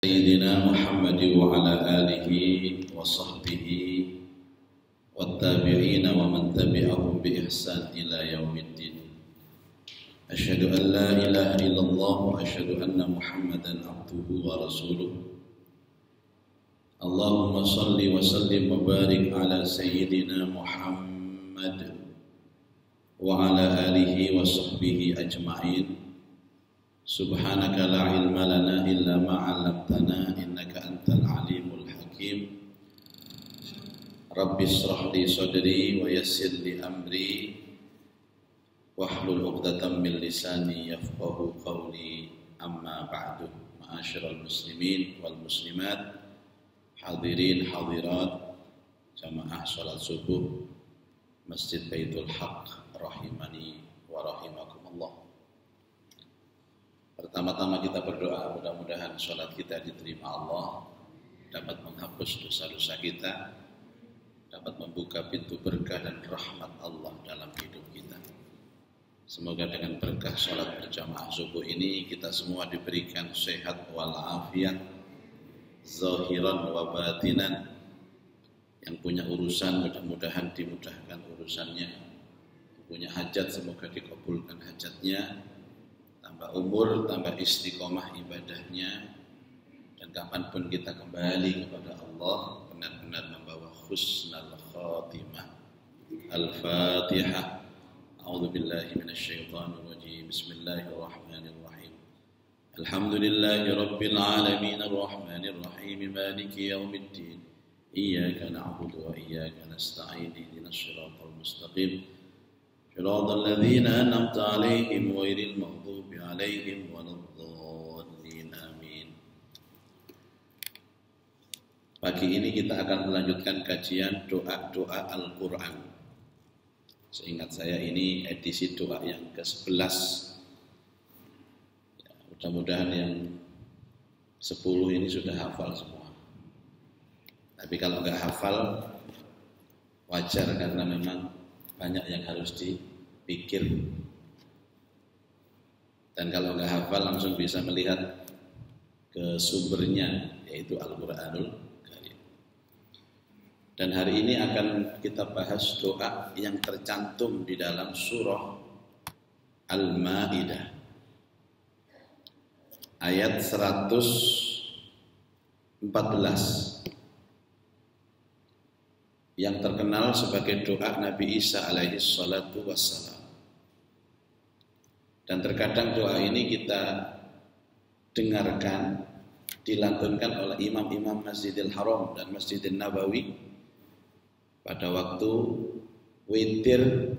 سيدنا محمد وعلى آله وصحبه والتابعين ومن تبعهم بإحسان إلى يوم الدين. أشهد أن لا إله إلا الله وأشهد أن محمدا عبده ورسوله. اللهم صل وسلم وبارك على سيدنا محمد وعلى آله وصحبه أجمعين. سبحانك لا علم لنا إلا ما علمتنا إنك أنت العليم الحكيم. رب اشرح لي صدري ويسر لي أمري واحلل عقدة من لساني يفقه قولي. أما بعد، معاشر المسلمين والمسلمات، hadirin hadirat jamaah salat subuh Masjid Baitul Haq rahimani wa rahimakumullah. Pertama-tama kita berdoa mudah-mudahan salat kita diterima Allah, dapat menghapus dosa-dosa kita, dapat membuka pintu berkah dan rahmat Allah dalam hidup kita. Semoga dengan berkah salat berjamaah subuh ini kita semua diberikan sehat walafiat, zahiran wa batinan. Yang punya urusan mudah-mudahan dimudahkan urusannya, yang punya hajat semoga dikabulkan hajatnya, tambah umur, tambah istiqomah ibadahnya, dan kapanpun kita kembali kepada Allah benar-benar membawa husnul khatimah. Al-Fatihah. A'udzu billahi minasyaitonir rajim. Bismillahirrahmanirrahim. Alhamdulillahi rabbil alamin arrahmanir rahim maliki yaumiddin. Iyyaka na'budu wa iyyaka nasta'in. Ihdinas siratal mustaqim. Shiratal ladzina an'amta 'alaihim ghairil maghdubi 'alaihim waladdallin. Amin. Pagi ini kita akan melanjutkan kajian doa-doa Al-Qur'an. Seingat saya ini edisi doa yang ke-11. Mudah-mudahan yang 10 ini sudah hafal semua. Tapi kalau nggak hafal wajar karena memang banyak yang harus dipikir. Dan kalau nggak hafal langsung bisa melihat ke sumbernya, yaitu Al-Quranul Karim. Dan hari ini akan kita bahas doa yang tercantum di dalam surah Al-Ma'idah ayat 114 yang terkenal sebagai doa Nabi Isa alaihi salatu wassalam. Dan terkadang doa ini kita dengarkan dilantunkan oleh imam-imam Masjidil Haram dan Masjidil Nabawi pada waktu witir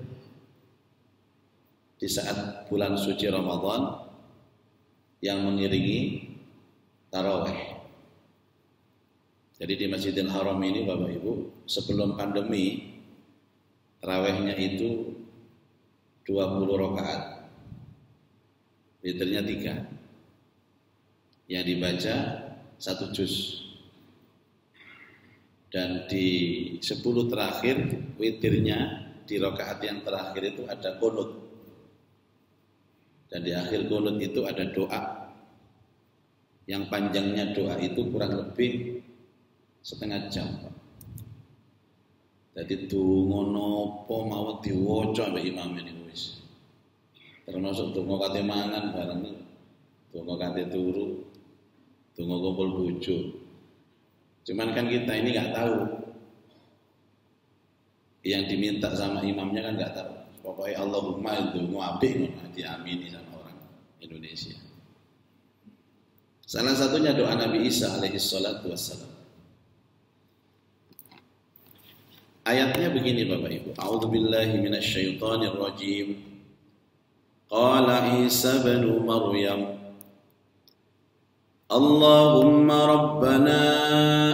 di saat bulan suci Ramadan yang mengiringi tarawih. Jadi di Masjidil Haram ini Bapak Ibu, sebelum pandemi tarawihnya itu 20 rakaat, witirnya 3, yang dibaca 1 juz. Dan di 10 terakhir witirnya di rakaat yang terakhir itu ada qunut. Dan di akhir qunut itu ada doa. Yang panjangnya doa itu kurang lebih setengah jam. Jadi donga napa mau diwaca mbek imam ini wis. Termasuk donga kate mangan bareng, donga kate turu, donga kumpul bojo. Cuman kan kita ini enggak tahu. Yang diminta sama imamnya kan enggak tahu. Pokoknya Allahumma donga apik ngono diamini sama orang Indonesia. Salah satunya doa Nabi Isa alaihi salatu wassalam. Ayatnya begini Bapak Ibu. A'udzu billahi minasyaitonir rajim. Qala Isa ibn Maryam, Allahumma rabbana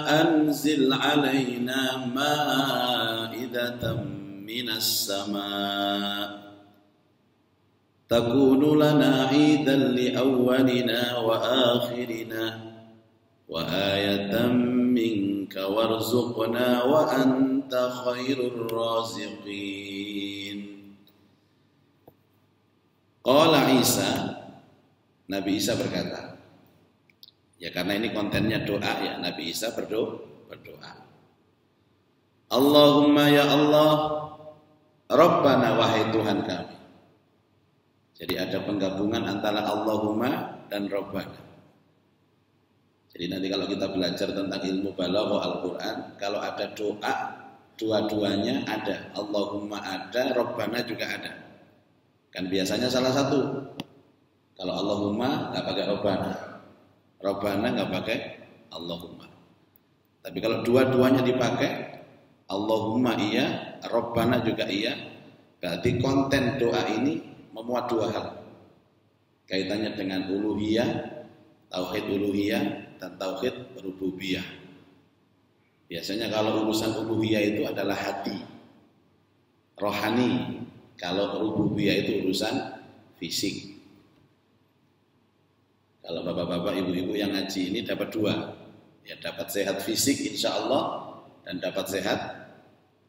anzil 'alaina ma'idatan minas sama' takunu lana 'idan li awwalina wa akhirina wa ayatan minka warzuqna wa anta khairur raziqin. Qala Isa, Nabi Isa berkata, Ya karena ini kontennya doa ya, Nabi Isa berdoa. Allahumma ya Allah, Rabbana wahai Tuhan kami. Jadi ada penggabungan antara Allahumma dan Rabbana. Jadi nanti kalau kita belajar tentang ilmu balaghah Al-Quran, kalau ada doa, dua-duanya ada. Allahumma ada, Rabbana juga ada. Kan biasanya salah satu. Kalau Allahumma nggak pakai Rabbana, Rabbana nggak pakai Allahumma. Tapi kalau dua-duanya dipakai, Allahumma iya, Rabbana juga iya, berarti konten doa ini memuat dua hal. Kaitannya dengan uluhiyah, tauhid uluhiyah, dan tauhid rububiyah. Biasanya kalau urusan uluhiyah itu adalah hati, rohani. Kalau rububiyah itu urusan fisik. Kalau bapak-bapak, ibu-ibu yang ngaji ini dapat dua. Ya dapat sehat fisik insya Allah, dan dapat sehat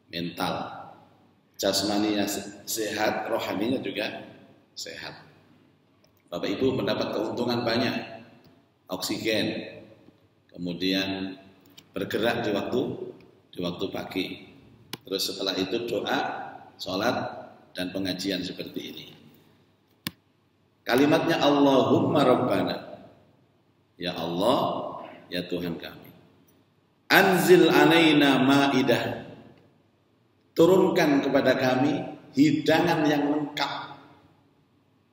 mental. Jasmaninya sehat, rohaninya juga sehat. Bapak ibu mendapat keuntungan banyak. Oksigen, kemudian bergerak di waktu pagi. Terus setelah itu doa, sholat, dan pengajian seperti ini. Kalimatnya Allahumma Rabbana, ya Allah, ya Tuhan kami. Anzil alaina ma'idah, turunkan kepada kami hidangan yang lengkap.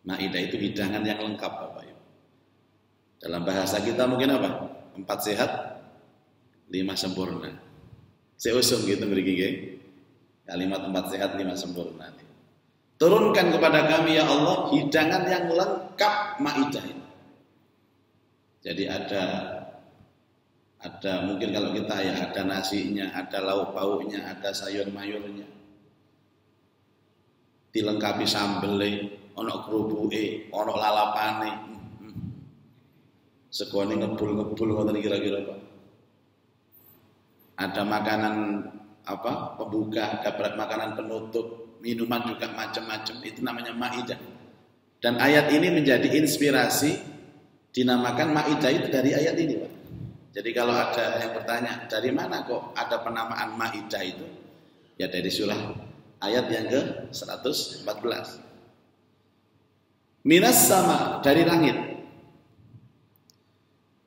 Ma'idah itu hidangan yang lengkap Bapak Ibu. Dalam bahasa kita mungkin apa? 4 sehat, 5 sempurna. Seusung gitu beri kalimat 4 sehat, 5 sempurna. Turunkan kepada kami ya Allah hidangan yang lengkap ma'idah ini. Jadi ada mungkin kalau kita ya ada nasinya, ada lauk pauknya, ada sayur mayurnya. Dilengkapi sambele, ono kerubuke, ono lalapane. Segone ngebul-ngebul ngoten kira-kira Pak. Ada makanan apa? Pembuka, ada makanan penutup, minuman juga macam-macam. Itu namanya maidah. Dan ayat ini menjadi inspirasi, dinamakan maidah itu dari ayat ini Pak. Jadi kalau ada yang bertanya, dari mana kok ada penamaan maidah itu? Ya dari surah ayat yang ke 114. Minas sama, dari langit.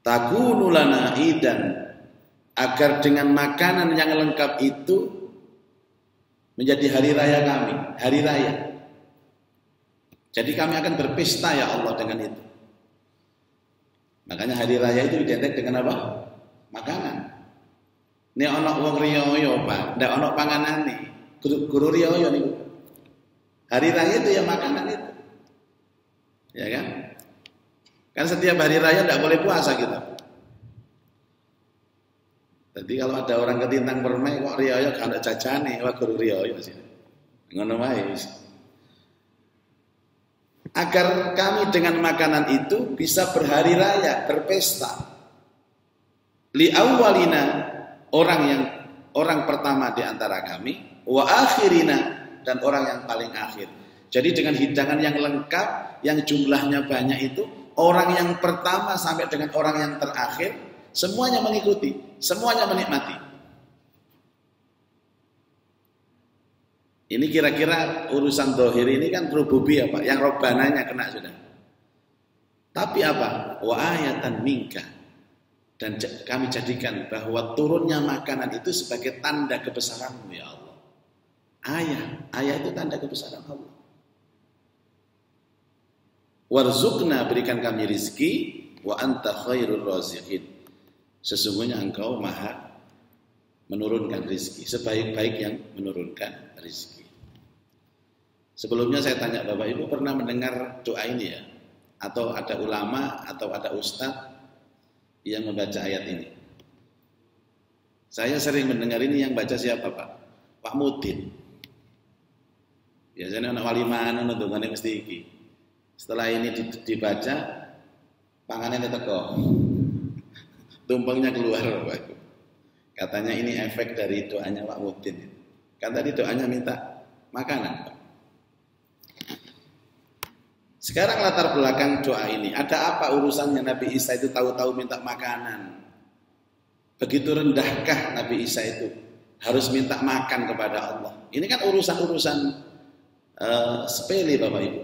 Takunu lana idan, agar dengan makanan yang lengkap itu menjadi hari raya kami, hari raya. Jadi kami akan berpesta ya Allah dengan itu. Makanya hari raya itu identik dengan apa? Makanan. Ini ana wong riyo Pak, ndak ana panganane. Guru riyo niku. Hari raya itu ya makanan itu. Ya kan? Kan setiap hari raya tidak boleh puasa kita. Jadi kalau ada orang ketintang permai kok riyo gak ada jajane, wah guru riyo sih. Ngono wae. Agar kami dengan makanan itu bisa berhari raya, berpesta. Li awwalina, orang pertama di antara kami, wa akhirina, dan orang yang paling akhir. Jadi dengan hidangan yang lengkap, yang jumlahnya banyak itu, orang yang pertama sampai dengan orang yang terakhir, semuanya mengikuti, semuanya menikmati. Ini kira-kira urusan dohir ini kan rububiyah Pak, yang robbananya kena sudah. Tapi apa? Wa ayatan minka. Dan kami jadikan bahwa turunnya makanan itu sebagai tanda kebesaran-Mu ya Allah. Ayat itu tanda kebesaran Allah. Warzuqna, berikan kami rizki, wa anta khairur raziqin. Sesungguhnya engkau maha menurunkan rizki, sebaik-baik yang menurunkan rizki. Sebelumnya saya tanya Bapak Ibu pernah mendengar doa ini ya? Atau ada ulama atau ada ustadz yang membaca ayat ini? Saya sering mendengar ini, yang baca siapa Pak? Pak Mudin. Biasanya anak wali mana nuntungannya mesti iki. Setelah ini dibaca, pangannya teko, tumpengnya keluar Bapak Ibu. Katanya ini efek dari doanya Pak Mudin. Kan tadi doanya minta makanan Pak. Sekarang latar belakang doa ini, ada apa urusannya Nabi Isa itu tahu-tahu minta makanan? Begitu rendahkah Nabi Isa itu harus minta makan kepada Allah? Ini kan urusan-urusan sepele Bapak Ibu.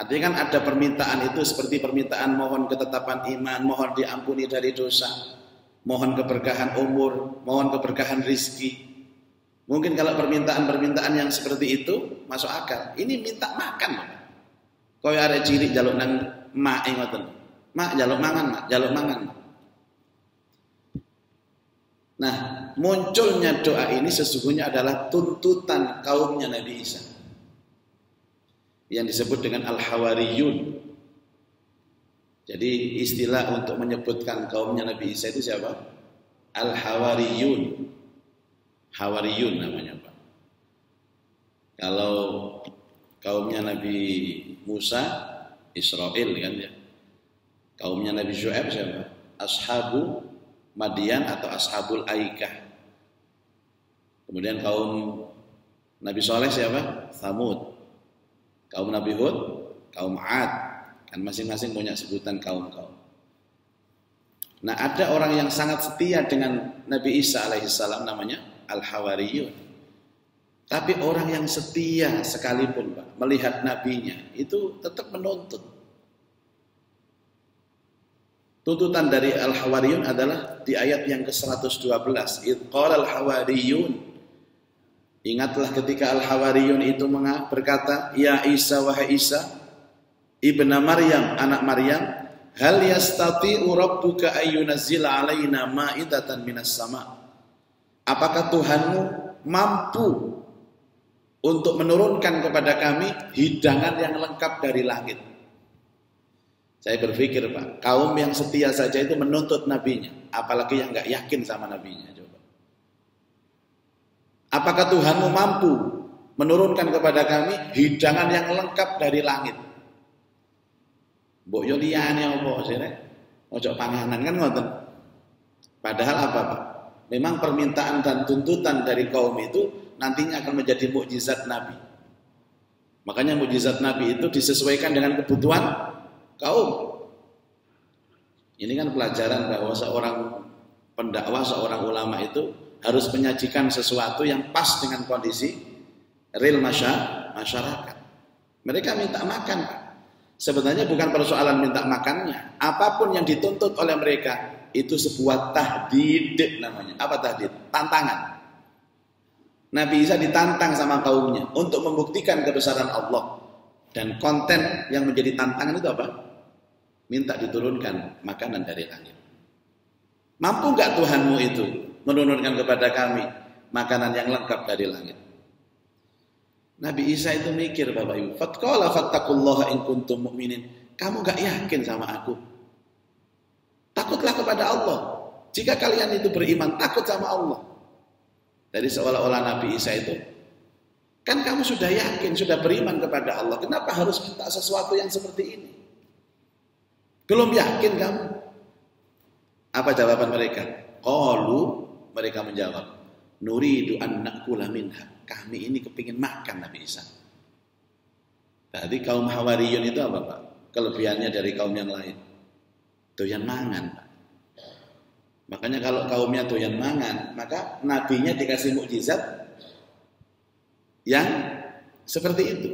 Artinya kan ada permintaan itu seperti permintaan mohon ketetapan iman, mohon diampuni dari dosa, mohon keberkahan umur, mohon keberkahan rizki. Mungkin kalau permintaan-permintaan yang seperti itu masuk akal. Ini minta makan Bapak. Kau arek cilik jaluk nang mak ngoten. Mak jaluk mangan, mak jaluk mangan. Nah, munculnya doa ini sesungguhnya adalah tuntutan kaumnya Nabi Isa. Yang disebut dengan Al-Hawariyun. Jadi istilah untuk menyebutkan kaumnya Nabi Isa itu siapa? Al-Hawariyun. Hawariyun namanya Pak. Kalau kaumnya Nabi Musa, Israel kan ya. Kaumnya Nabi Syuaib siapa? Ashabu Madian atau Ashabul Aikah. Kemudian kaum Nabi Soleh siapa? Thamud. Kaum Nabi Hud, kaum Ad. Kan masing-masing punya sebutan kaum-kaum. Nah, ada orang yang sangat setia dengan Nabi Isa alaihissalam namanya Al-Hawariyun. Tapi orang yang setia sekalipun Pak, melihat nabinya itu tetap menuntut. Tuntutan dari Al-Hawariyun adalah di ayat yang ke-112. Idh qala Al-Hawariyun. Ingatlah ketika Al-Hawariyun itu berkata, Ya Isa, wahai Isa, Ibna Maryam, anak Maryam, hal yastati'u rabbuka ayyunazzila alaina ma'idatan minas sama. Apakah Tuhanmu mampu untuk menurunkan kepada kami hidangan yang lengkap dari langit? Saya berpikir Pak, kaum yang setia saja itu menuntut nabinya, apalagi yang nggak yakin sama nabinya. Coba. Apakah Tuhanmu mampu menurunkan kepada kami hidangan yang lengkap dari langit? Mbok yo liyane apa sire? Ojo panganan kan ngoten. Padahal apa Pak? Memang permintaan dan tuntutan dari kaum itu nantinya akan menjadi mukjizat Nabi. Makanya mukjizat Nabi itu disesuaikan dengan kebutuhan kaum. Ini kan pelajaran bahwa seorang pendakwah, seorang ulama itu harus menyajikan sesuatu yang pas dengan kondisi real masyarakat. Mereka minta makan. Sebenarnya bukan persoalan minta makannya. Apapun yang dituntut oleh mereka itu sebuah tahdid namanya. Apa tahdid? Tantangan. Nabi Isa ditantang sama kaumnya untuk membuktikan kebesaran Allah. Dan konten yang menjadi tantangan itu apa? Minta diturunkan makanan dari langit. Mampu enggak Tuhanmu itu menurunkan kepada kami makanan yang lengkap dari langit? Nabi Isa itu mikir Bapak Ibu. Fatqala fattaqullaha in kuntum mu'minin. Kamu enggak yakin sama aku? Takutlah kepada Allah. Jika kalian itu beriman, takut sama Allah. Jadi seolah-olah Nabi Isa itu, kan kamu sudah yakin, sudah beriman kepada Allah. Kenapa harus minta sesuatu yang seperti ini? Belum yakin kamu? Apa jawaban mereka? Qalu, mereka menjawab, nuridu an na'kula minha. Kami ini kepingin makan Nabi Isa. Tadi kaum Hawariyun itu apa Pak? Kelebihannya dari kaum yang lain. Doyan mangan Pak. Makanya kalau kaumnya doyan mangan, maka nabinya dikasih mukjizat yang seperti itu.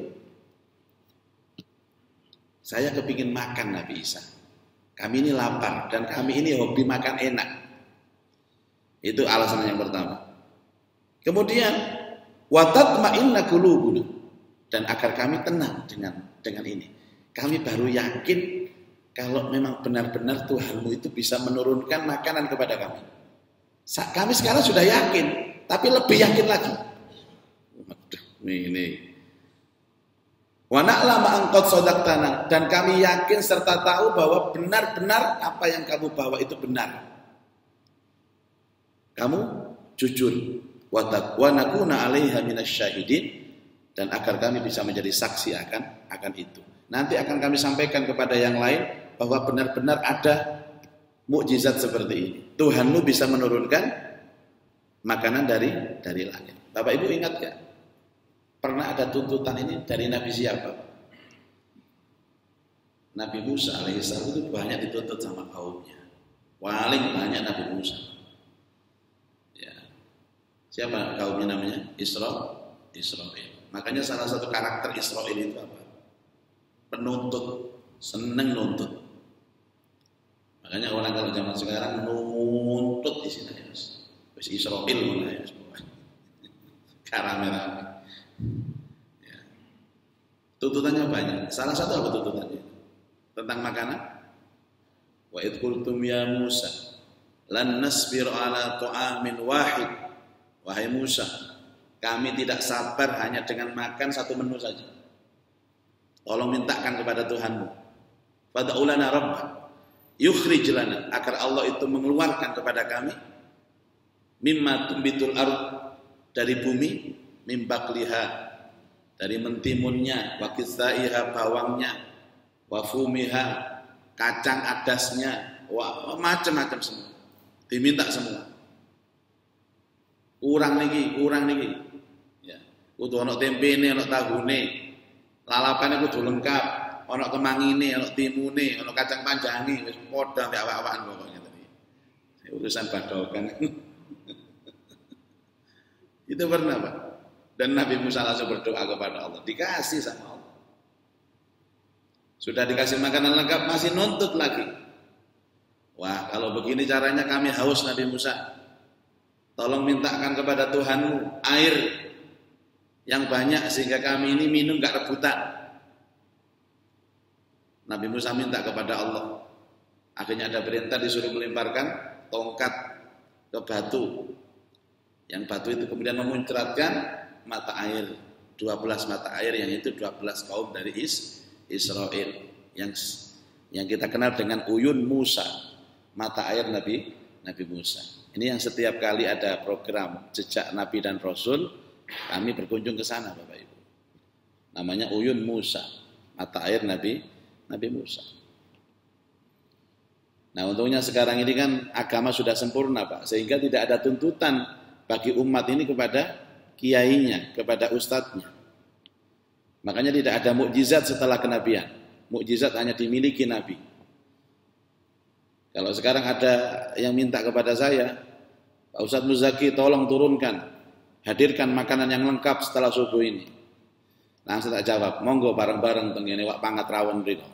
Saya kepingin makan Nabi Isa. Kami ini lapar dan kami ini hobi makan enak. Itu alasan yang pertama. Kemudian watatma'inna qulubuna, dan agar kami tenang dengan ini. Kami baru yakin kalau memang benar-benar Tuhanmu itu bisa menurunkan makanan kepada kami. Kami sekarang sudah yakin, tapi lebih yakin lagi. Waduh, ini. Wa na'lama an qad sadaqtana, dan kami yakin serta tahu bahwa benar-benar apa yang kamu bawa itu benar. Kamu jujur. Wa nakuna 'alaiha minasyahidin, dan agar kami bisa menjadi saksi akan itu. Nanti akan kami sampaikan kepada yang lain bahwa benar-benar ada mukjizat seperti ini. Tuhanmu bisa menurunkan makanan dari langit. Bapak Ibu ingat gak? Pernah ada tuntutan ini dari Nabi siapa? Nabi Musa alaihissalam itu banyak dituntut sama kaumnya. Paling banyak Nabi Musa. Ya. Siapa kaumnya namanya? Israel. Makanya salah satu karakter Israel itu apa? Penuntut, seneng nuntut. Makanya orang kalau zaman sekarang nuntut di sini ya. Wis Israel mulai ya. Karame-rame. Ya. Tuntutannya banyak. Salah satu apa tuntutannya? Tentang makanan. Wa id qultum ya Musa lan nasbir ala ta'amin wahid. Wahai Musa, kami tidak sabar hanya dengan makan satu menu saja. Tolong mintakan kepada Tuhanmu. Fad'u lana rabbak yukhrij lana, agar Allah itu mengeluarkan kepada kami mimma tumbitul ard, dari bumi, mimbakliha, dari mentimunnya, wa kisaiha, bawangnya, wa fumiha, kacang adasnya, macam-macam semua. Diminta semua. Kurang niki. Ya. Kudu ana tempene, ana tahune. Lalapane kudu lengkap, ana kemangine, ana timune, ana kacang panjange, wis padha ambek awak-awakan pokoknya tadi. Urusan badokan. Itu pernah Pak. Dan Nabi Musa langsung berdoa kepada Allah. Dikasih sama Allah. Sudah dikasih makanan lengkap, masih nuntut lagi. Wah, kalau begini caranya kami haus Nabi Musa. Tolong mintakan kepada Tuhanmu air yang banyak sehingga kami ini minum gak rebutan. Nabi Musa minta kepada Allah. Akhirnya ada perintah disuruh melemparkan tongkat ke batu. Yang batu itu kemudian memuncratkan mata air, 12 mata air, yang itu 12 kaum dari Israel yang kita kenal dengan Uyun Musa, mata air Nabi Musa. Ini yang setiap kali ada program jejak Nabi dan Rasul, kami berkunjung ke sana Bapak Ibu. Namanya Uyun Musa, mata air Nabi Musa. Nah, untungnya sekarang ini kan agama sudah sempurna Pak, sehingga tidak ada tuntutan bagi umat ini kepada kiainya, kepada ustadznya. Makanya tidak ada mukjizat setelah kenabian. Mukjizat hanya dimiliki Nabi. Kalau sekarang ada yang minta kepada saya, Pak Ustadz Muzaki tolong turunkan, hadirkan makanan yang lengkap setelah subuh ini. Langsung tak jawab, monggo bareng-bareng tengene wak pangat rawon mriko.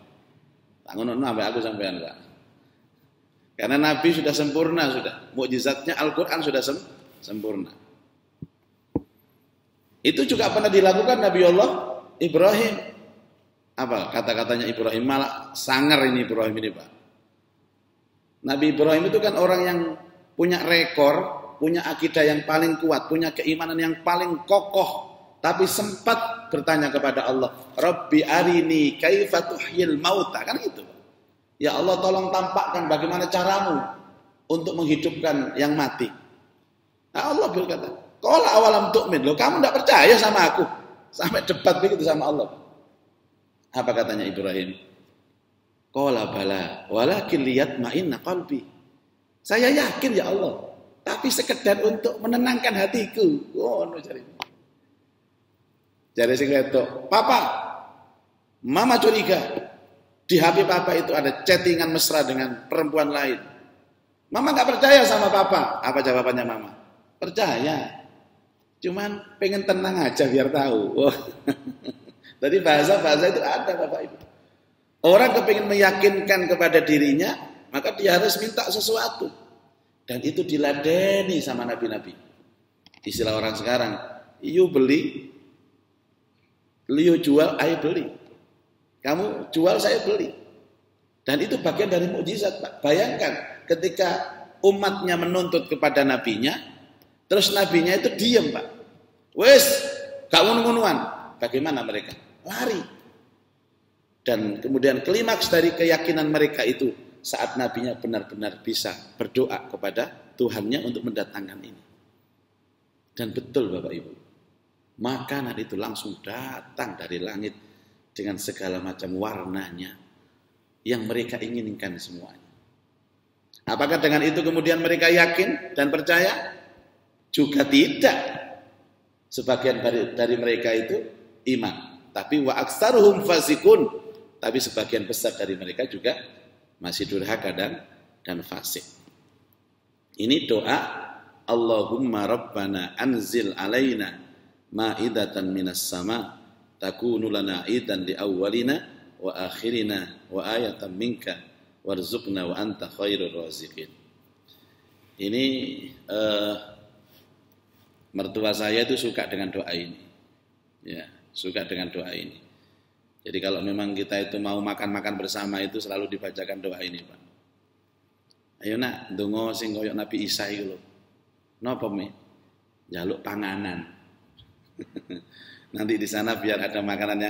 Tak ngono ambek aku sampean, Pak. Karena Nabi sudah sempurna sudah. Mukjizatnya Al-Qur'an sudah sempurna. Itu juga pernah dilakukan Nabi Allah Ibrahim. Apa kata-katanya Ibrahim? Malah sangar ini Ibrahim ini Pak. Nabi Ibrahim itu kan orang yang punya rekor, punya akidah yang paling kuat, punya keimanan yang paling kokoh. Tapi sempat bertanya kepada Allah, Rabbi arini kaifa tuhyil mauta. Kan gitu. Ya Allah tolong tampakkan bagaimana caramu untuk menghidupkan yang mati. Nah Allah berkata, qala awalam tu'min, loh kamu tidak percaya sama aku. Sampai debat begitu sama Allah. Apa katanya Ibrahim? Qala bala, walakin liyatma'inna qalbi. Saya yakin ya Allah, tapi sekedar untuk menenangkan hatiku. Oh, no cari. Jadi saya kata, Papa, Mama curiga. Di HP Papa itu ada chattingan mesra dengan perempuan lain. Mama nggak percaya sama Papa. Apa jawabannya Mama? Percaya. Cuman pengen tenang aja biar tahu. Oh. Tadi bahasa-bahasa itu ada Bapak Ibu. Orang kepingin meyakinkan kepada dirinya, maka dia harus minta sesuatu. Dan itu diladeni sama nabi-nabi. Istilah orang sekarang, you beli, you jual, I beli. Kamu jual, saya beli. Dan itu bagian dari mukjizat, Pak. Bayangkan ketika umatnya menuntut kepada nabinya, terus nabinya itu diam, Pak. Wes, gak ngunu-ngunuan. Bagaimana mereka? Lari. Dan kemudian klimaks dari keyakinan mereka itu saat nabinya benar-benar bisa berdoa kepada Tuhannya untuk mendatangkan ini. Dan betul Bapak Ibu, makanan itu langsung datang dari langit dengan segala macam warnanya yang mereka inginkan semuanya. Apakah dengan itu kemudian mereka yakin dan percaya? Juga tidak. Sebagian dari mereka itu iman. Tapi wa aksaruhum fasikun, tapi sebagian besar dari mereka juga masih durhaka dan fasik. Ini doa Allahumma Rabbana anzil alaina ma'idatan minas sama takunu lana idan li awwalina wa akhirina wa ayatan minka warzuqna wa anta khairur raziqin. Ini mertua saya itu suka dengan doa ini. Ya, suka dengan doa ini. Jadi kalau memang kita itu mau makan-makan bersama itu selalu dibacakan doa ini, Pak. Ayo nak, ndonga sing koyo Nabi Isa iku lho. Napa mi? Njaluk panganan. Nanti di sana biar ada makanan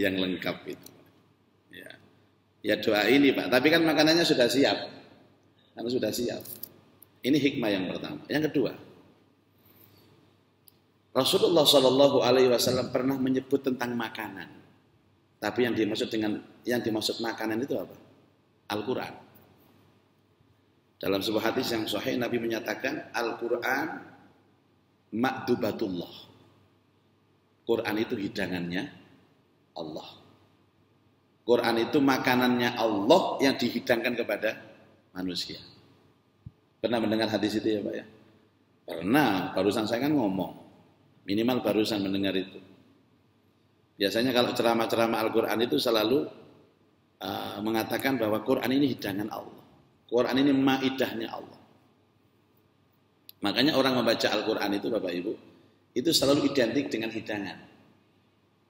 yang lengkap itu. Ya. Ya doa ini, Pak. Tapi kan makanannya sudah siap. Kan sudah siap. Ini hikmah yang pertama. Yang kedua, Rasulullah Shallallahu Alaihi Wasallam pernah menyebut tentang makanan. Tapi yang dimaksud makanan itu apa? Al-Quran. Dalam sebuah hadis yang sahih Nabi menyatakan Al-Quran ma'dubatullah. Quran itu hidangannya Allah. Quran itu makanannya Allah yang dihidangkan kepada manusia. Pernah mendengar hadis itu ya Pak ya? Pernah, barusan saya kan ngomong. Minimal barusan mendengar itu. Biasanya kalau ceramah-ceramah Al-Quran itu selalu mengatakan bahwa Quran ini hidangan Allah. Quran ini maidahnya Allah. Makanya orang membaca Al-Quran itu Bapak Ibu, itu selalu identik dengan hidangan.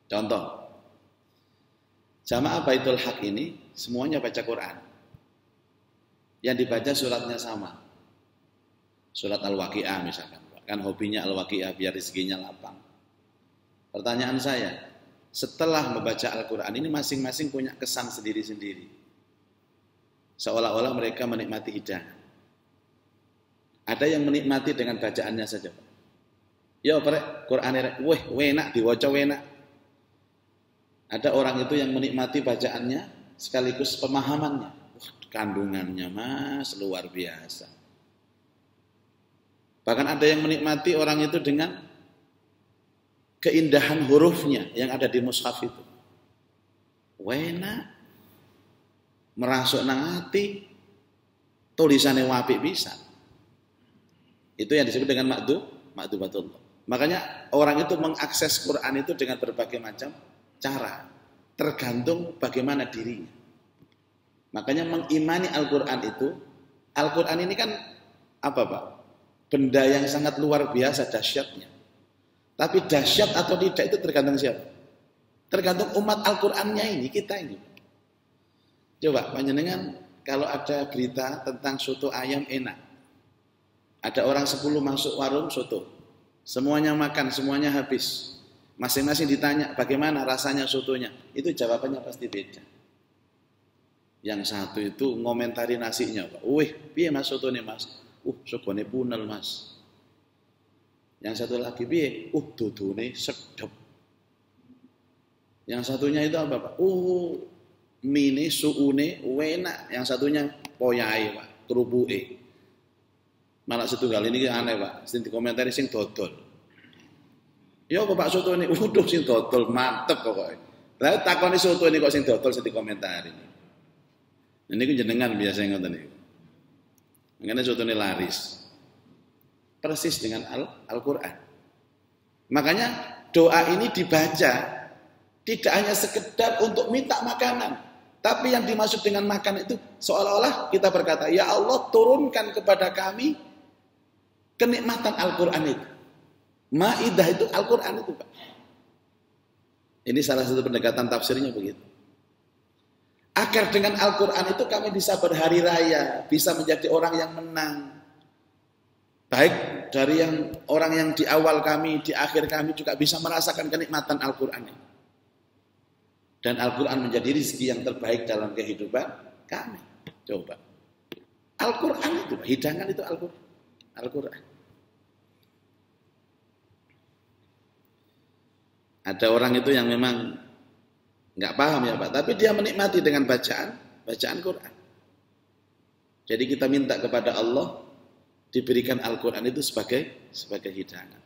Contoh, jamaah Baitul Haq ini semuanya baca Quran. Yang dibaca suratnya sama. Surat Al-Waqi'ah misalkan. Kan hobinya Al-Waqi'ah biar rezekinya lapang. Pertanyaan saya, setelah membaca Al-Quran ini masing-masing punya kesan sendiri-sendiri. Seolah-olah mereka menikmati hidangan. Ada yang menikmati dengan bacaannya saja. Ya Pak, Quran weh enak diwaca enak. Ada orang itu yang menikmati bacaannya sekaligus pemahamannya. Kandungannya Mas luar biasa. Bahkan ada yang menikmati orang itu dengan keindahan hurufnya yang ada di mushaf itu. Enak. Merasuk nang hati, tulisannya wapik bisa. Itu yang disebut dengan makdubatullah. Makanya orang itu mengakses Quran itu dengan berbagai macam cara, tergantung bagaimana dirinya. Makanya mengimani Al-Quran itu, Al-Quran ini kan apa Pak? Benda yang sangat luar biasa dahsyatnya. Tapi dahsyat atau tidak itu tergantung siapa? Tergantung umat Al-Qurannya ini, kita ini. Coba panjenengan kalau ada berita tentang soto ayam enak. Ada orang 10 masuk warung soto. Semuanya makan, semuanya habis. Masing-masing ditanya bagaimana rasanya sotonya. Itu jawabannya pasti beda. Yang satu itu ngomentari nasinya, Pak. Wih, piye Mas sotone Mas? Sogone punel Mas. Yang satu lagi piye? Dodone sedep. Yang satunya itu apa, Pak? Mini suune enak, yang satunya poyai Pak, kerubuke. Malah setunggal ini aneh Pak, sing dikomentari sing dodol. Ya kok Pak soto ini, waduh sing dodol mantep pokoknya. Lah takoni soto ini kok sing dodol sing dikomentari. Ini ku jenengan biasa ngoten niku. Makanya soto ini laris. Persis dengan Al-Quran. Makanya doa ini dibaca tidak hanya sekedar untuk minta makanan. Tapi yang dimaksud dengan makan itu seolah-olah kita berkata, ya Allah turunkan kepada kami kenikmatan Al-Quran itu. Maidah itu Al-Quran itu Pak. Ini salah satu pendekatan tafsirnya begitu. Agar dengan Al-Quran itu kami bisa berhari raya, bisa menjadi orang yang menang. Baik dari orang yang di awal kami, di akhir kami juga bisa merasakan kenikmatan Al-Quran ini. Dan Al-Quran menjadi rezeki yang terbaik dalam kehidupan kami. Coba. Al-Quran itu, hidangan itu Al-Quran. Ada orang itu yang memang nggak paham ya Pak, tapi dia menikmati dengan bacaan Quran. Jadi kita minta kepada Allah diberikan Al-Quran itu sebagai hidangan.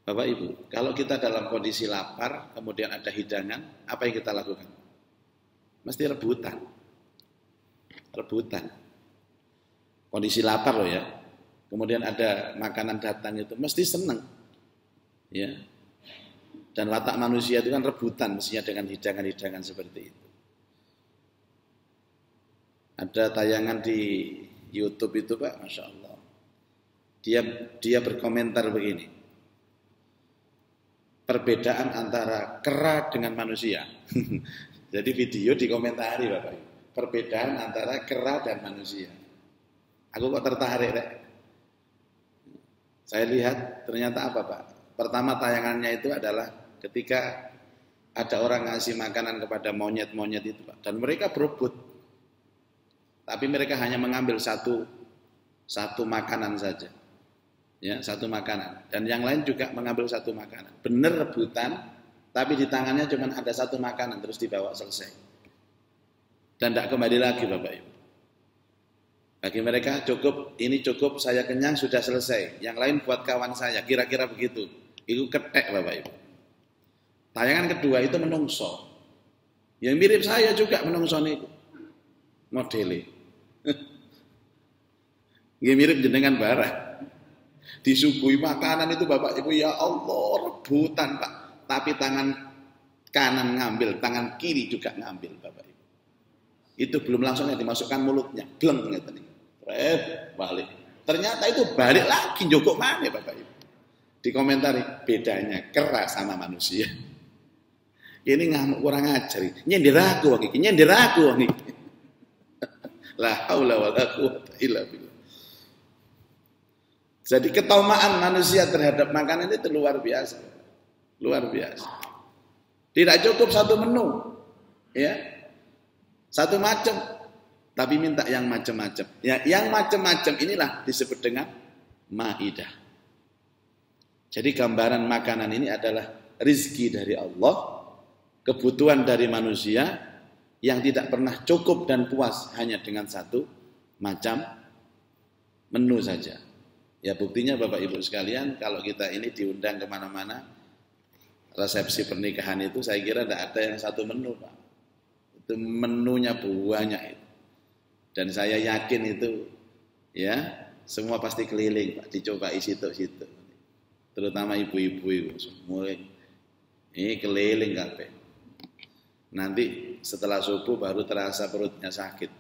Bapak Ibu, kalau kita dalam kondisi lapar, kemudian ada hidangan, apa yang kita lakukan? Mesti rebutan. Rebutan. Kondisi lapar loh ya. Kemudian ada makanan datang itu, mesti senang. Ya. Dan watak manusia itu kan rebutan mestinya dengan hidangan-hidangan seperti itu. Ada tayangan di YouTube itu Pak, Masya Allah. Dia berkomentar begini. Perbedaan antara kera dengan manusia. Jadi video dikomentari Bapak Ibu. Perbedaan antara kera dan manusia. Aku kok tertarik Rek. Saya lihat ternyata apa Pak? Pertama tayangannya itu adalah ketika ada orang ngasih makanan kepada monyet-monyet itu Pak. Dan mereka berebut. Tapi mereka hanya mengambil satu makanan saja. Ya, satu makanan. Dan yang lain juga mengambil satu makanan. Benar rebutan, tapi di tangannya cuma ada satu makanan terus dibawa selesai. Dan tidak kembali lagi Bapak Ibu. Bagi mereka cukup, ini cukup, saya kenyang sudah selesai. Yang lain buat kawan saya, kira-kira begitu. Itu ketek Bapak Ibu. Tayangan kedua itu menungso. Yang mirip saya juga menungso niku. Modele. Nggih mirip jenengan barang. Disuguhi makanan itu Bapak Ibu, ya Allah, rebutan Pak. Tapi tangan kanan ngambil, tangan kiri juga ngambil Bapak Ibu. Itu belum langsung dimasukkan mulutnya, gleng gitu nih. Balik. Ternyata itu balik lagi jokok mana Bapak Ibu. Dikomentari bedanya kera sama manusia. Ini ngamuk kurang ajar. Nyindir aku iki, nyindir aku iki. La haula wala quwwata illa billah. Jadi ketomaan manusia terhadap makanan itu luar biasa. Luar biasa. Tidak cukup satu menu. Ya. Satu macam. Tapi minta yang macam-macam. Ya, yang macam-macam inilah disebut dengan maidah. Jadi gambaran makanan ini adalah rizki dari Allah, kebutuhan dari manusia yang tidak pernah cukup dan puas hanya dengan satu macam menu saja. Ya buktinya Bapak Ibu sekalian, kalau kita ini diundang kemana-mana, resepsi pernikahan itu saya kira tidak ada yang satu menu Pak. Itu menunya banyak itu. Dan saya yakin itu ya semua pasti keliling Pak, dicobai situ-situ. Terutama ibu-ibu itu semua ini keliling kabeh. Nanti setelah subuh baru terasa perutnya sakit.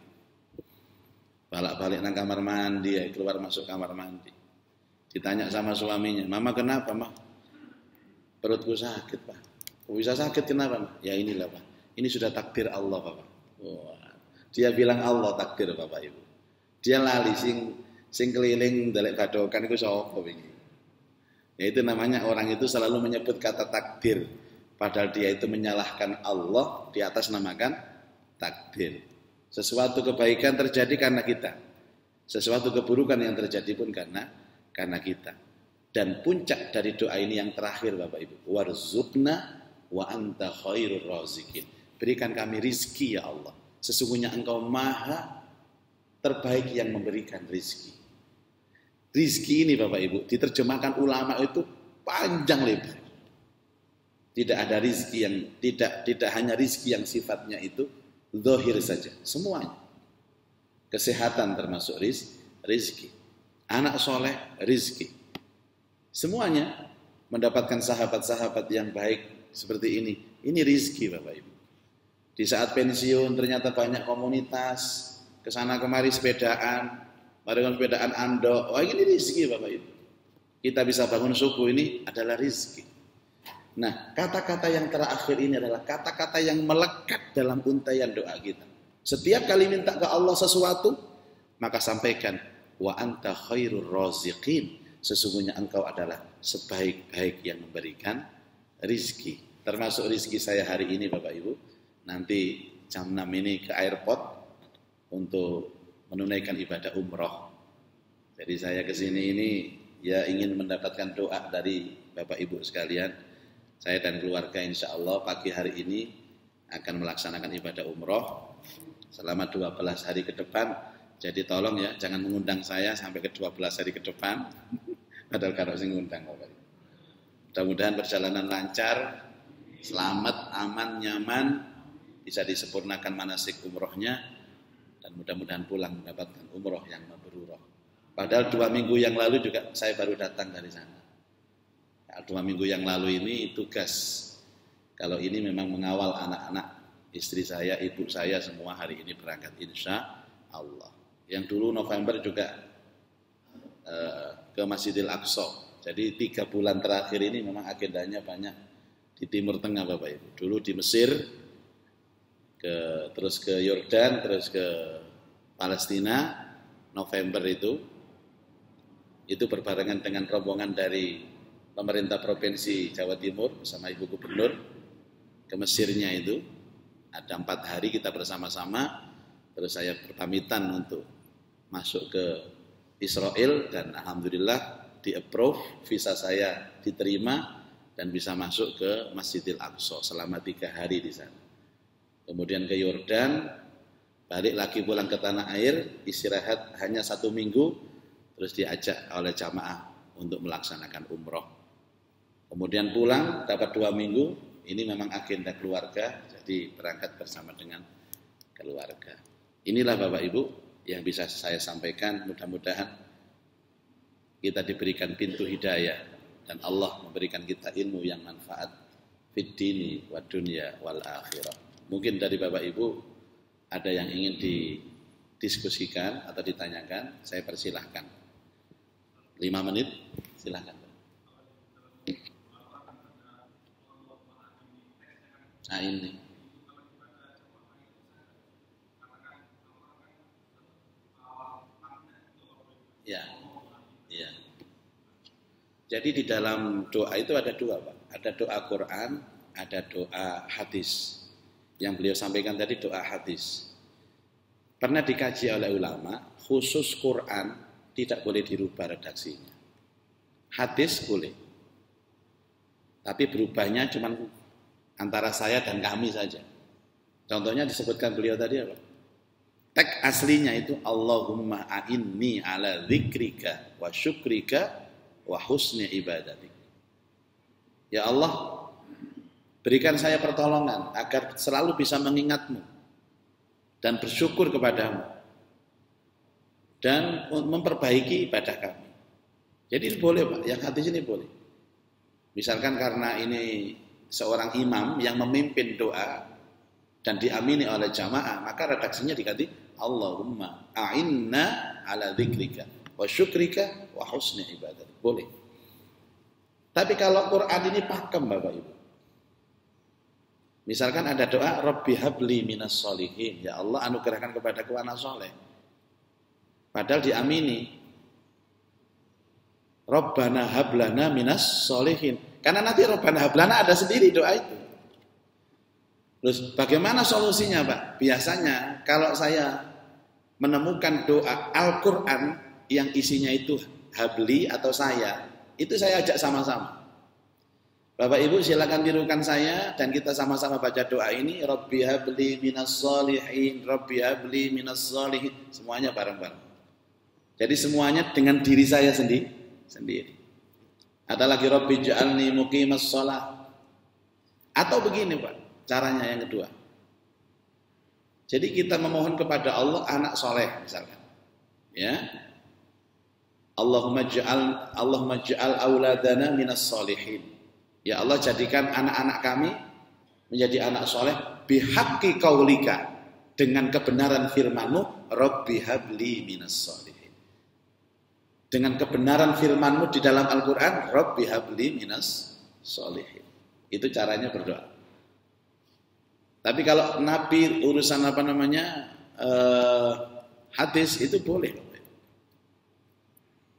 Balik-balik nang kamar mandi, ya, keluar masuk kamar mandi. Ditanya sama suaminya, "Mama kenapa, Mah?" "Perutku sakit, Pak." "Oh, bisa sakit kenapa, Mah?" "Ya inilah, Pak. Ini sudah takdir Allah, Pak." Wah. Dia bilang Allah takdir, Bapak Ibu. Dia lali sing keliling ndelek badokan iku sapa wingi. Ya itu namanya orang itu selalu menyebut kata takdir. Padahal dia itu menyalahkan Allah di atas namakan takdir. Sesuatu kebaikan terjadi karena kita. Sesuatu keburukan yang terjadi pun karena kita. Dan puncak dari doa ini yang terakhir Bapak Ibu. Warzuqna wa anta khairur razikin. Berikan kami rizki ya Allah. Sesungguhnya engkau maha terbaik yang memberikan rizki. Rizki ini Bapak Ibu diterjemahkan ulama itu panjang lebar. Tidak ada rizki yang tidak hanya rizki yang sifatnya itu zahir saja, semuanya. Kesehatan termasuk rizki. Anak soleh rizki. Semuanya mendapatkan sahabat-sahabat yang baik seperti ini. Ini rizki Bapak Ibu. Di saat pensiun ternyata banyak komunitas, kesana kemari sepedaan, sepedaan andok. Oh ini rizki Bapak Ibu. Kita bisa bangun subuh ini adalah rizki. Nah, kata-kata yang terakhir ini adalah kata-kata yang melekat dalam untaian doa kita. Setiap kali minta ke Allah sesuatu, maka sampaikan, wa anta khairur raziqin. Sesungguhnya engkau adalah sebaik-baik yang memberikan rizki. Termasuk rizki saya hari ini Bapak Ibu. Nanti jam 6 ini ke airport untuk menunaikan ibadah umroh. Jadi saya ke sini ini ya ingin mendapatkan doa dari Bapak Ibu sekalian. Saya dan keluarga insya Allah pagi hari ini akan melaksanakan ibadah umroh selama 12 hari ke depan. Jadi tolong ya jangan mengundang saya sampai ke 12 hari ke depan. Padahal kalau sing ngundang Bapak. Mudah-mudahan perjalanan lancar, selamat, aman, nyaman, bisa disempurnakan manasik umrohnya, dan mudah-mudahan pulang mendapatkan umroh yang mabrurah. Padahal 2 minggu yang lalu juga saya baru datang dari sana. 2 minggu yang lalu ini tugas. Kalau ini memang mengawal anak-anak, istri saya, ibu saya semua hari ini berangkat insya Allah. Yang dulu November juga ke Masjidil Aqsa. Jadi 3 bulan terakhir ini memang agendanya banyak di Timur Tengah Bapak Ibu. Dulu di Mesir, terus ke Yordan, terus ke Palestina, November itu berbarengan dengan rombongan dari pemerintah Provinsi Jawa Timur bersama Ibu Gubernur ke Mesirnya itu. Ada 4 hari kita bersama-sama, terus saya berpamitan untuk masuk ke Israel dan alhamdulillah di-approve, visa saya diterima dan bisa masuk ke Masjidil Aqsa selama 3 hari di sana. Kemudian ke Yordan, balik lagi pulang ke tanah air, istirahat hanya 1 minggu, terus diajak oleh jamaah untuk melaksanakan umroh. Kemudian pulang, dapat 2 minggu, ini memang agenda keluarga, jadi berangkat bersama dengan keluarga. Inilah Bapak Ibu yang bisa saya sampaikan, mudah-mudahan kita diberikan pintu hidayah dan Allah memberikan kita ilmu yang manfaat fid dini wa dunya wal akhirah. Mungkin dari Bapak Ibu ada yang ingin didiskusikan atau ditanyakan, saya persilahkan. 5 menit, silahkan. Nah ini. Ya. Ya. Jadi di dalam doa itu ada 2 Pak. Ada doa Quran, ada doa hadis. Yang beliau sampaikan tadi doa hadis. Pernah dikaji oleh ulama, khusus Quran tidak boleh dirubah redaksinya. Hadis boleh. Tapi berubahnya cuma antara saya dan kami saja. Contohnya disebutkan beliau tadi apa? Teks aslinya itu Allahumma a'inni ala dzikrika wa syukrika wa husni ibadatik. Ya Allah, berikan saya pertolongan agar selalu bisa mengingatmu dan bersyukur kepadamu dan memperbaiki ibadah kami. Jadi ini boleh Pak, yang hadis ini boleh. Misalkan karena ini seorang imam yang memimpin doa dan diamini oleh jamaah, maka redaksinya diganti Allahumma a'inna ala dzikrika wa syukrika wa husni ibadat. Boleh. Tapi kalau Quran ini pakem Bapak Ibu. Misalkan ada doa Rabbi habli minas solihin, ya Allah anugerahkan kepadaku anak soleh. Padahal diamini Rabbana hablana minas solihin. Karena nanti Rabbana hablana ada sendiri doa itu. Terus bagaimana solusinya Pak? Biasanya kalau saya menemukan doa Al-Quran yang isinya itu habli atau saya, itu saya ajak sama-sama. Bapak Ibu silakan tirukan saya dan kita sama-sama baca doa ini. Rabbi habli minas solihin, Rabbi habli minas solihin. Semuanya bareng-bareng. Jadi semuanya dengan diri saya sendiri. Ada lagi Rabbi ja'alni muqimas sholah. Atau begini Pak. Caranya yang kedua. Jadi kita memohon kepada Allah anak soleh misalkan. Ya. Allahumma ja'al auladana minas solihin. Ya Allah jadikan anak-anak kami menjadi anak soleh bihaqqi qaulika, dengan kebenaran firman-Mu, Rabbi habli minas solihin. Dengan kebenaran firman-Mu di dalam Al-Quran, Rabbi habli minas solihin. Itu caranya berdoa. Tapi kalau Nabi urusan hadis itu boleh.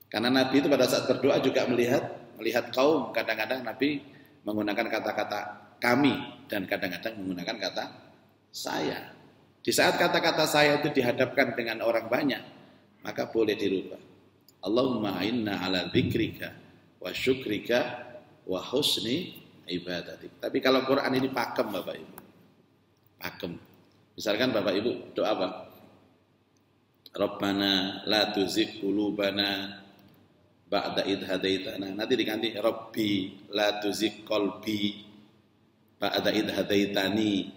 Karena Nabi itu pada saat berdoa juga melihat kaum, kadang-kadang Nabi menggunakan kata-kata kami dan kadang-kadang menggunakan kata saya. Di saat kata-kata saya itu dihadapkan dengan orang banyak, maka boleh dirubah. Allahumma inna ala dzikrika wa syukrika wa husni ibadatik. Tapi kalau Quran ini pakem Bapak Ibu. Pakem. Misalkan Bapak Ibu doa apa? Rabbana la tuzigh qulubana ba'da id hadaitana. Nanti diganti Rabbi la tuzigh qalbi ba'da id hadaitani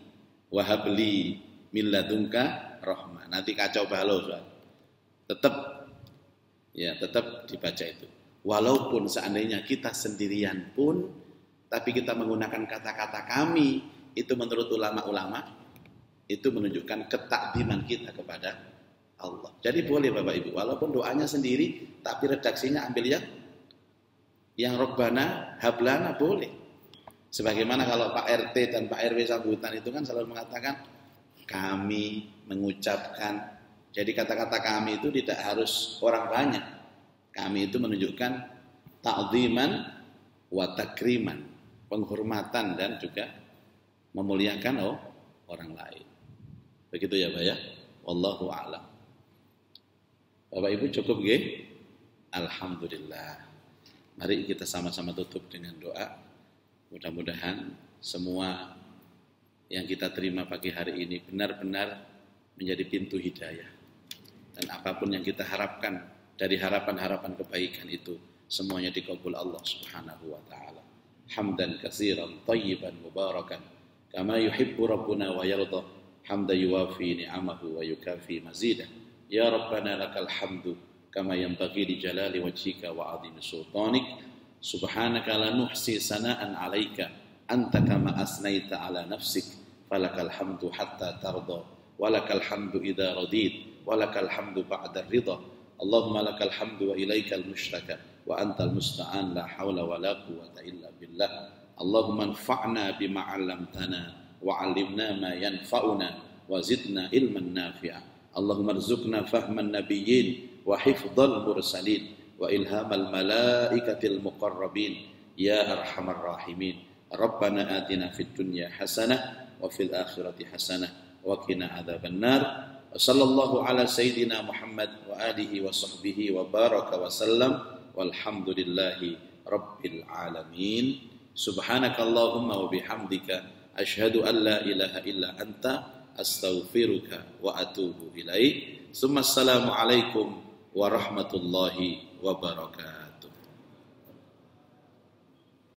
wa hab li min ladunka rahmah. Nanti kacau balau, tetap dibaca itu. Walaupun seandainya kita sendirian pun, tapi kita menggunakan kata-kata kami, itu menurut ulama-ulama itu menunjukkan ketakdiman kita kepada Allah. Jadi boleh Bapak Ibu, walaupun doanya sendiri, tapi redaksinya ambil yang Rabbana hablana boleh. Sebagaimana kalau Pak RT dan Pak RW sambutan itu kan selalu mengatakan kami mengucapkan. Jadi kata-kata kami itu tidak harus orang banyak. Kami itu menunjukkan ta'ziman wa takriman, penghormatan dan juga memuliakan orang lain. Begitu ya Pak ya. Wallahu a'lam. Bapak Ibu cukup nggih? Alhamdulillah. Mari kita sama-sama tutup dengan doa. Mudah-mudahan semua yang kita terima pagi hari ini benar-benar menjadi pintu hidayah. Dan apapun yang kita harapkan dari harapan-harapan kebaikan itu, semuanya dikabul Allah Subhanahu wa taala. Hamdan katsiran thayyiban mubarakan kama yuhibbu rabbuna wa yarda. Hamda yuwafi ni'amahu wa yukafi mazidah. Ya Rabbana lakal hamdu kama yanbaghi li jalali wajhika wa 'azimi sultanik. Subhanaka la nuhsi sana'an 'alaika anta kama asnaita 'ala nafsik. Falakal hamdu hatta tarda walakal hamdu idza radid walakal hamdu ba'da ridha. Allahumma lakal hamdu wa ilaikal mushtaka wa antal musta'an la haula wa la quwwata illa billah. Allahumma anfa'na bima 'allamtana wa 'allimna ma yanfa'una wa zidna ilman nafi'a. Allahumma rzuqna fahman nabiyyin wa hifdzal mursalin wa ilhamal malaikatil muqarrabin ya arhamar rahimin. Rabbana atina fid dunya hasanah wa fil akhirati hasanah wa qina adzabannar. Wa sallallahu ala sayyidina Muhammad wa alihi wa sahbihi wa baraka wa sallam walhamdulillahi rabbil alamin. Subhanakallahumma wa bihamdika asyhadu an la ilaha illa anta astaghfiruka wa atubu ilaik. Assalamualaikum warahmatullahi wabarakatuh.